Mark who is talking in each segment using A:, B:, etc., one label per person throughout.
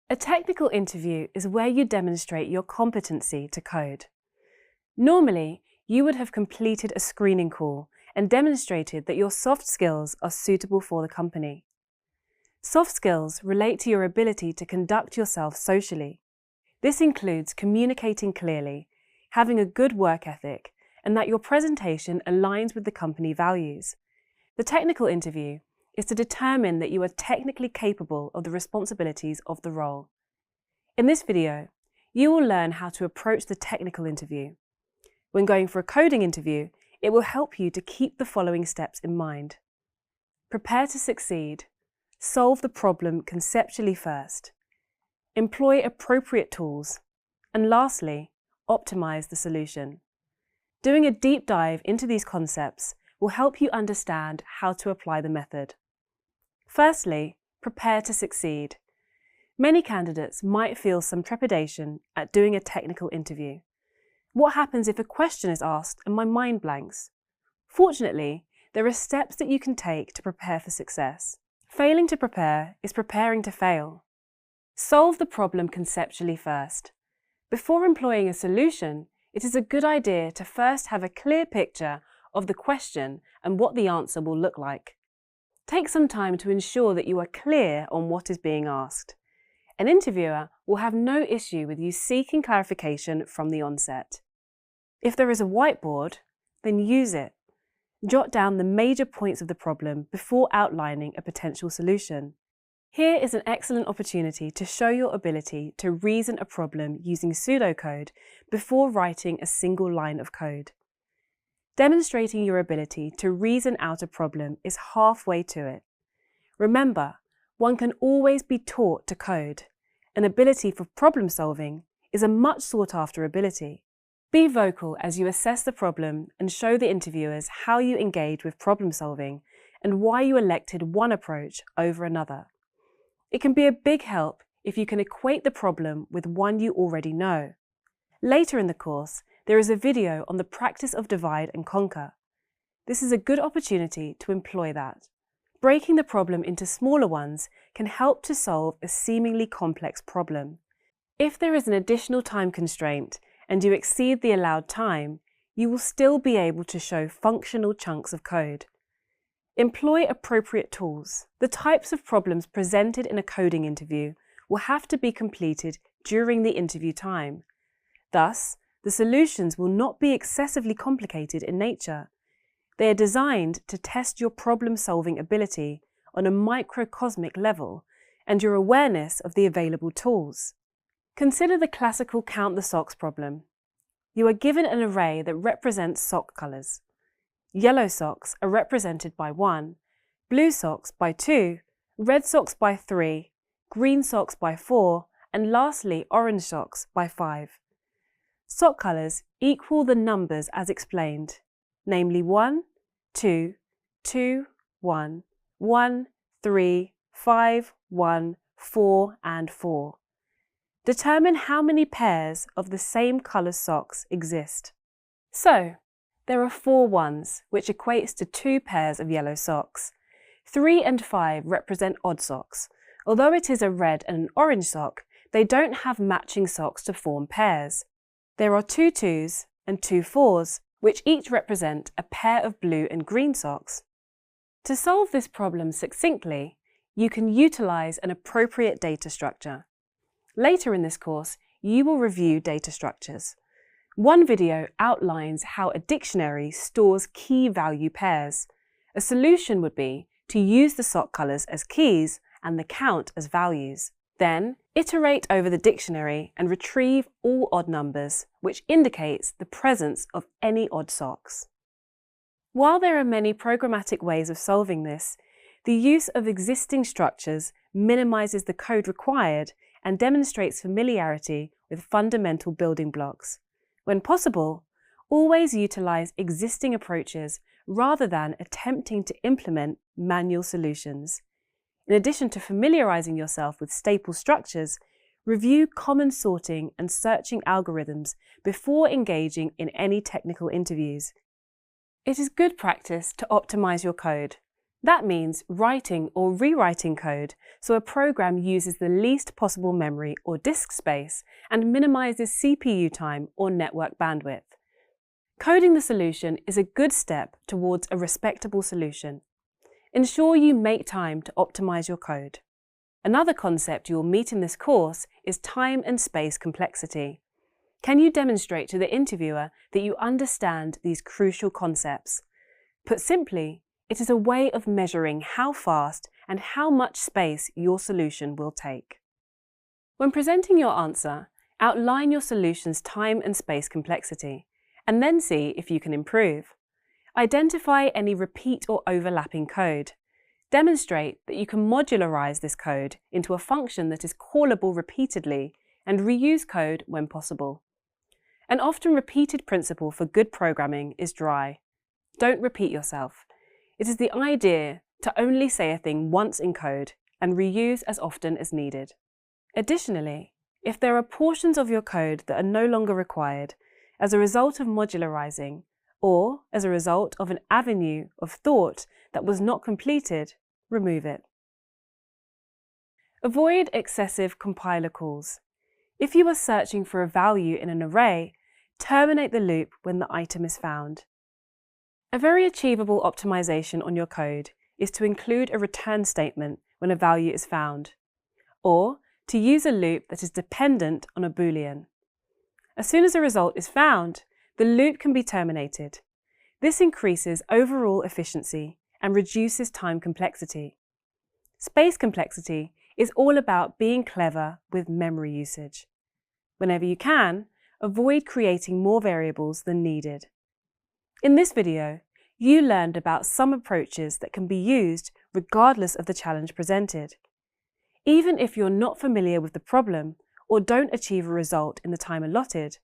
A: A technical interview is where you demonstrate your competency to code. Normally, you would have completed a screening call and demonstrated that your soft skills are suitable for the company. Soft skills relate to your ability to conduct yourself socially. This includes communicating clearly, having a good work ethic, and that your presentation aligns with the company values. The technical interview is to determine that you are technically capable of the responsibilities of the role. In this video, you will learn how to approach the technical interview. When going for a coding interview, it will help you to keep the following steps in mind. Prepare to succeed. Solve the problem conceptually first. Employ appropriate tools. And lastly, optimize the solution. Doing a deep dive into these concepts will help you understand how to apply the method. Firstly, prepare to succeed. Many candidates might feel some trepidation at doing a technical interview. What happens if a question is asked and my mind blanks? Fortunately, there are steps that you can take to prepare for success. Failing to prepare is preparing to fail. Solve the problem conceptually first. Before employing a solution, it is a good idea to first have a clear picture of the question and what the answer will look like. Take some time to ensure that you are clear on what is being asked. An interviewer will have no issue with you seeking clarification from the onset. If there is a whiteboard, then use it. Jot down the major points of the problem before outlining a potential solution. Here is an excellent opportunity to show your ability to reason a problem using pseudocode before writing a single line of code. Demonstrating your ability to reason out a problem is halfway to it. Remember, one can always be taught to code. An ability for problem solving is a much sought after ability. Be vocal as you assess the problem and show the interviewers how you engage with problem solving and why you elected one approach over another. It can be a big help if you can equate the problem with one you already know. Later in the course, there is a video on the practice of divide and conquer. This is a good opportunity to employ that. Breaking the problem into smaller ones can help to solve a seemingly complex problem. If there is an additional time constraint and you exceed the allowed time, you will still be able to show functional chunks of code. Employ appropriate tools. The types of problems presented in a coding interview will have to be completed during the interview time. Thus, the solutions will not be excessively complicated in nature. They are designed to test your problem-solving ability on a microcosmic level and your awareness of the available tools. Consider the classical count the socks problem. You are given an array that represents sock colours. Yellow socks are represented by 1, blue socks by 2, red socks by 3, green socks by 4, and lastly orange socks by 5. Sock colours equal the numbers as explained, namely 1, 2, 2, 1, 1, 3, 5, 1, 4 and 4. Determine how many pairs of the same colour socks exist. So, there are 4 ones, which equates to 2 pairs of yellow socks. 3 and 5 represent odd socks. Although it is a red and an orange sock, they don't have matching socks to form pairs. There are 2 2s and 2 4s, which each represent a pair of blue and green socks. To solve this problem succinctly, you can utilise an appropriate data structure. Later in this course, you will review data structures. One video outlines how a dictionary stores key value pairs. A solution would be to use the sock colours as keys and the count as values. Then, iterate over the dictionary and retrieve all odd numbers, which indicates the presence of any odd socks. While there are many programmatic ways of solving this, the use of existing structures minimises the code required and demonstrates familiarity with fundamental building blocks. When possible, always utilise existing approaches rather than attempting to implement manual solutions. In addition to familiarising yourself with staple structures, review common sorting and searching algorithms before engaging in any technical interviews. It is good practice to optimise your code. That means writing or rewriting code so a program uses the least possible memory or disk space and minimizes CPU time or network bandwidth. Coding the solution is a good step towards a respectable solution. Ensure you make time to optimize your code. Another concept you will meet in this course is time and space complexity. Can you demonstrate to the interviewer that you understand these crucial concepts? Put simply, it is a way of measuring how fast and how much space your solution will take. When presenting your answer, outline your solution's time and space complexity, and then see if you can improve. Identify any repeat or overlapping code. Demonstrate that you can modularize this code into a function that is callable repeatedly and reuse code when possible. An often repeated principle for good programming is dry. Don't repeat yourself. It is the idea to only say a thing once in code and reuse as often as needed. Additionally, if there are portions of your code that are no longer required as a result of modularizing or as a result of an avenue of thought that was not completed, remove it. Avoid excessive compiler calls. If you are searching for a value in an array, terminate the loop when the item is found. A very achievable optimization on your code is to include a return statement when a value is found, or to use a loop that is dependent on a Boolean. As soon as a result is found, the loop can be terminated. This increases overall efficiency and reduces time complexity. Space complexity is all about being clever with memory usage. Whenever you can, avoid creating more variables than needed. In this video, you learned about some approaches that can be used regardless of the challenge presented. Even if you're not familiar with the problem or don't achieve a result in the time allotted,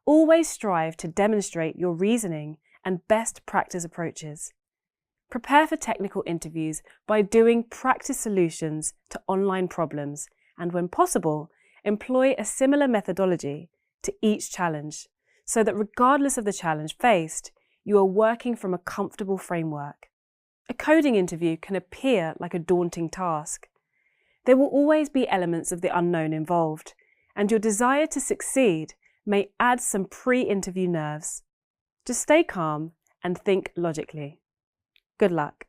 A: always strive to demonstrate your reasoning and best practice approaches. Prepare for technical interviews by doing practice solutions to online problems and, when possible, employ a similar methodology to each challenge so that regardless of the challenge faced, you are working from a comfortable framework. A coding interview can appear like a daunting task. There will always be elements of the unknown involved, and your desire to succeed may add some pre-interview nerves. Just stay calm and think logically. Good luck.